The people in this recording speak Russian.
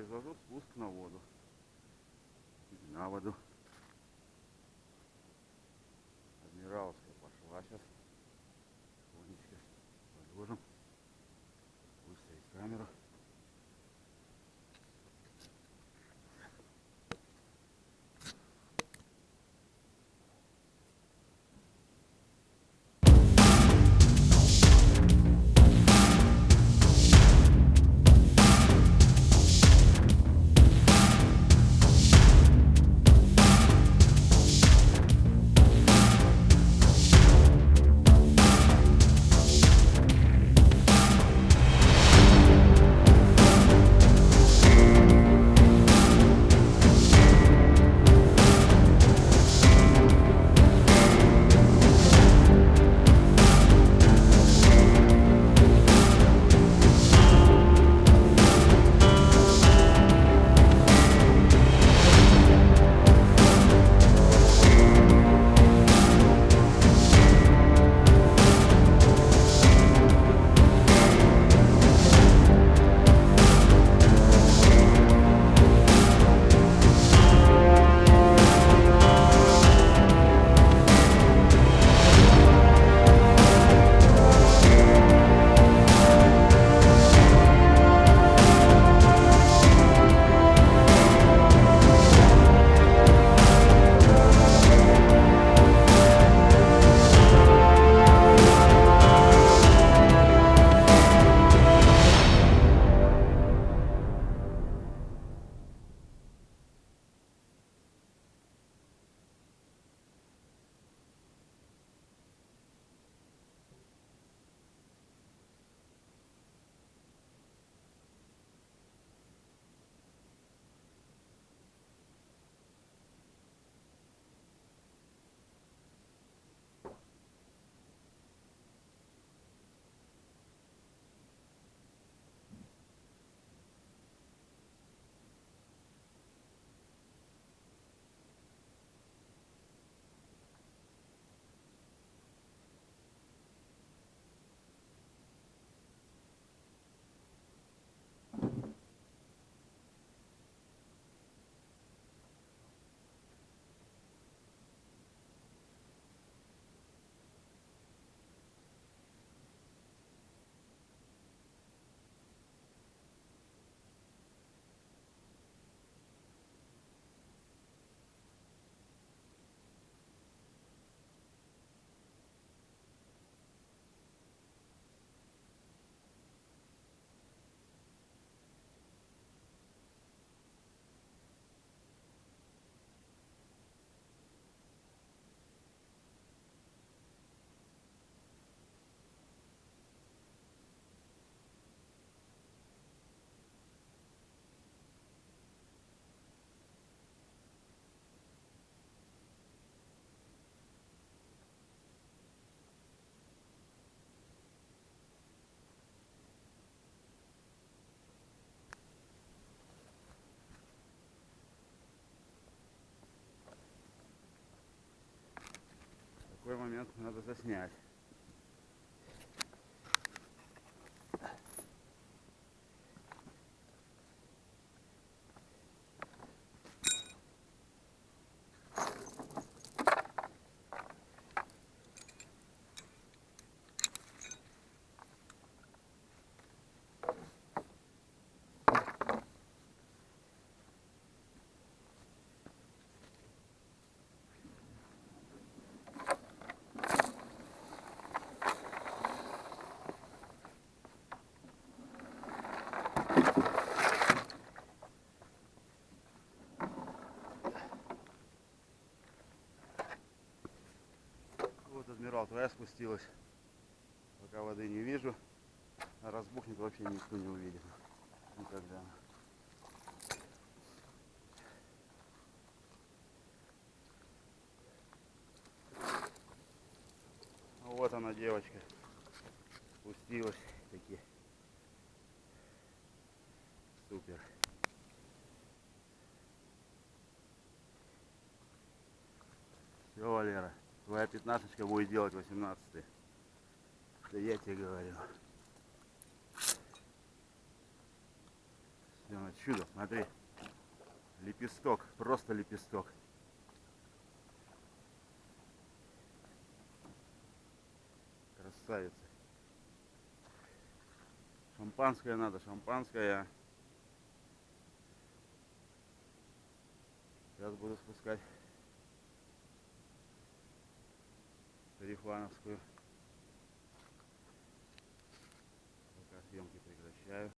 произвожу спуск на воду. На воду. Адмираловская пошла сейчас. Тихонечко положим. Выставить камеру. Такой момент надо заснять. Вот адмирал твоя спустилась. Пока воды не вижу. А разбухнет, вообще никто не увидит. Никогда. Вот она, девочка. Спустилась. Таки. Супер. Все, Валера. Твоя пятнашечка будет делать 18-й. Да я тебе говорю. Все, Чудо, смотри. Лепесток, просто лепесток. Красавица. Шампанское надо, шампанское. Сейчас буду спускать Тарифановскую.